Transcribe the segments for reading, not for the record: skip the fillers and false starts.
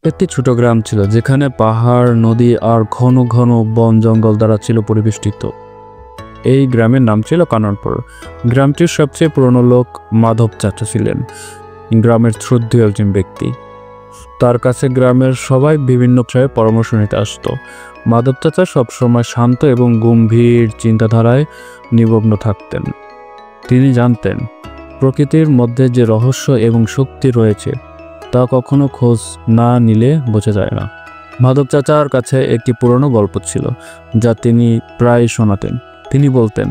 একটি ছোট গ্রাম ছিল যেখানে পাহাড়, নদী আর ঘন ঘন বন জঙ্গল দ্বারা ছিল পরিবেষ্টিত। এই গ্রামের নাম ছিল কাননপুর। গ্রামটির সবচেয়ে পুরনো লোক মাধব চাচা ছিলেন গ্রামের শ্রদ্ধেয় একজন ব্যক্তি। তার কাছে গ্রামের সবাই বিভিন্ন বিষয়ে পরামর্শ নিতে আসতো। মাধব চাচা সবসময় শান্ত এবং গম্ভীর চিন্তাধারায় নিমগ্ন থাকতেন। তিনি জানতেন প্রকৃতির মধ্যে যে রহস্য এবং শক্তি রয়েছে তা কখনো খোঁজ না নিলে বোঝা যায় না। মাধব চাচার কাছে একটি পুরনো গল্প ছিল যা তিনি প্রায় শোনাতেন। তিনি বলতেন,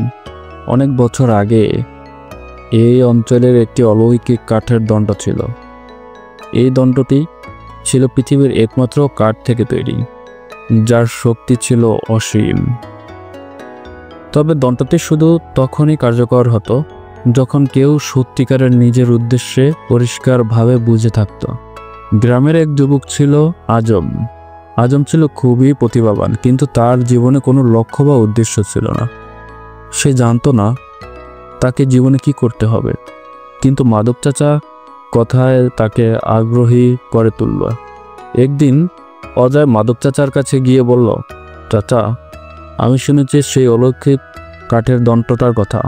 অনেক বছর আগে এই অঞ্চলের একটি অলৌকিক কাঠের দণ্ড ছিল। এই দণ্ডটি ছিল পৃথিবীর একমাত্র কাঠ থেকে তৈরি, যার শক্তি ছিল অসীম। তবে দণ্ডটি শুধু তখনই কার্যকর হতো যখন কেউ সত্যিকারের নিজের উদ্দেশ্যে পরিষ্কারভাবে বুঝে থাকত। গ্রামের এক যুবক ছিল আজম। আজম ছিল খুবই প্রতিভাবান, কিন্তু তার জীবনে কোনো লক্ষ্য বা উদ্দেশ্য ছিল না। সে জানতো না তাকে জীবনে কি করতে হবে, কিন্তু মাধব চাচা কথায় তাকে আগ্রহী করে তুলল। একদিন অজয় মাধব চাচার কাছে গিয়ে বলল, চাচা, আমি শুনেছি সেই অলৌকিক কাঠের দণ্ডটার কথা।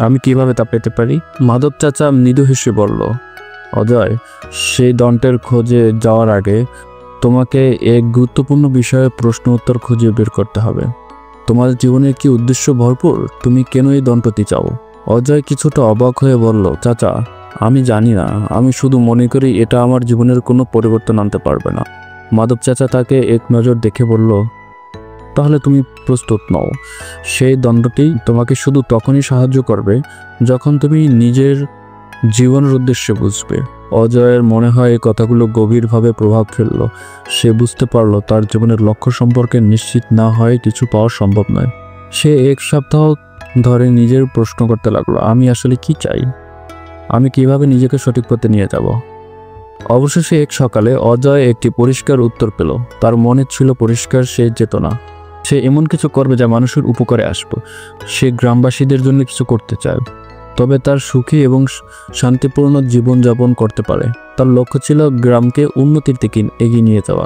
আমি কিভাবে তা পেতে পারি? মাধব চাচা মৃদু হেসে বলল, অজয়, সেই দণ্ডের খোঁজে যাওয়ার আগে তোমাকে এক গুরুত্বপূর্ণ বিষয়ে প্রশ্ন উত্তর খুঁজে বের করতে হবে। তোমার জীবনের কি উদ্দেশ্য ভরপুর? তুমি কেন এই দণ্ডটি চাও? অজয় কিছুটা অবাক হয়ে বলল, চাচা, আমি জানি না, আমি শুধু মনে করি এটা আমার জীবনের কোনো পরিবর্তন আনতে পারবে না। মাধব চাচা তাকে এক নজর দেখে বলল, তাহলে তুমি প্রস্তুত নও। সেই দণ্ডটি তোমাকে শুধু তখনই সাহায্য করবে যখন তুমি নিজের জীবনের উদ্দেশ্য বুঝবে। অজয়ের মনে হয় এই কথাগুলো গভীরভাবে প্রভাব ফেলল। সে বুঝতে পারল তার জীবনের লক্ষ্য সম্পর্কে নিশ্চিত না হয় কিছু পাওয়া সম্ভব নয়। সে এক সপ্তাহ ধরে নিজের প্রশ্ন করতে লাগলো, আমি আসলে কি চাই? আমি কিভাবে নিজেকে সঠিক পথে নিয়ে যাব? অবশেষে এক সকালে অজয় একটি পরিষ্কার উত্তর পেল। তার মনে ছিল পরিষ্কার সেই চেতনা। সে এমন কিছু করবে যা মানুষের উপকারে আসবে। সে গ্রামবাসীদের জন্য কিছু করতে চায়, তবে তার সুখী এবং শান্তিপূর্ণ জীবনযাপন করতে পারে। তার লক্ষ্য ছিল গ্রামকে উন্নতির দিকে এগিয়ে নিয়ে যাওয়া।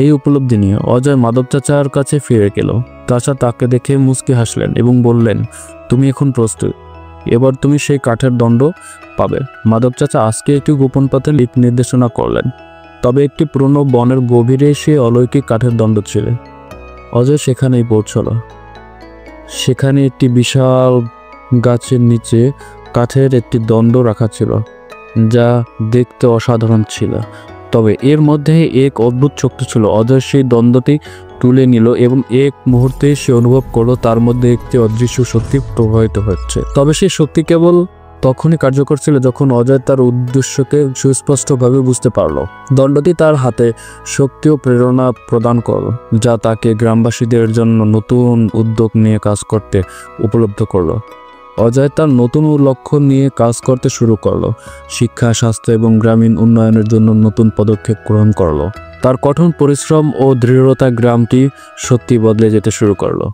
এই উপলব্ধি নিয়ে অজয় মাধব চাচার কাছে ফিরে গেল। চাচা তাকে দেখে মুচকি হাসলেন এবং বললেন, তুমি এখন প্রস্তুত, এবার তুমি সেই কাঠের দণ্ড পাবে। মাধব চাচা আজকে একটি গোপন পথে দিক নির্দেশনা করলেন। তবে একটি পুরনো বনের গভীরে সে অলৌকিক কাঠের দণ্ড ছিল। অজয় সেখানেই পৌঁছল। সেখানে একটি বিশাল গাছের নিচে কাঠের একটি দণ্ড রাখা ছিল, যা দেখতে অসাধারণ ছিল। তবে এর মধ্যে এক অদ্ভুত শক্তি ছিল। অজয় সেই দণ্ডটি তুলে নিল এবং এক মুহূর্তে সে অনুভব করলো তার মধ্যে একটি অদৃশ্য শক্তি প্রবাহিত হচ্ছে। তবে সেই শক্তি কেবল তখনই কার্যকর ছিল যখন অজয় তার উদ্দেশ্যকে সুস্পষ্টভাবে বুঝতে পারল। দণ্ডটি তার হাতে শক্তি ও প্রেরণা প্রদান করল, যা তাকে গ্রামবাসীদের জন্য নতুন উদ্যোগ নিয়ে কাজ করতে উপলব্ধ করল। অজয় তার নতুন লক্ষ্য নিয়ে কাজ করতে শুরু করলো। শিক্ষা, স্বাস্থ্য এবং গ্রামীণ উন্নয়নের জন্য নতুন পদক্ষেপ গ্রহণ করলো। তার কঠোর পরিশ্রম ও দৃঢ়তা গ্রামটি সত্যি বদলে যেতে শুরু করলো।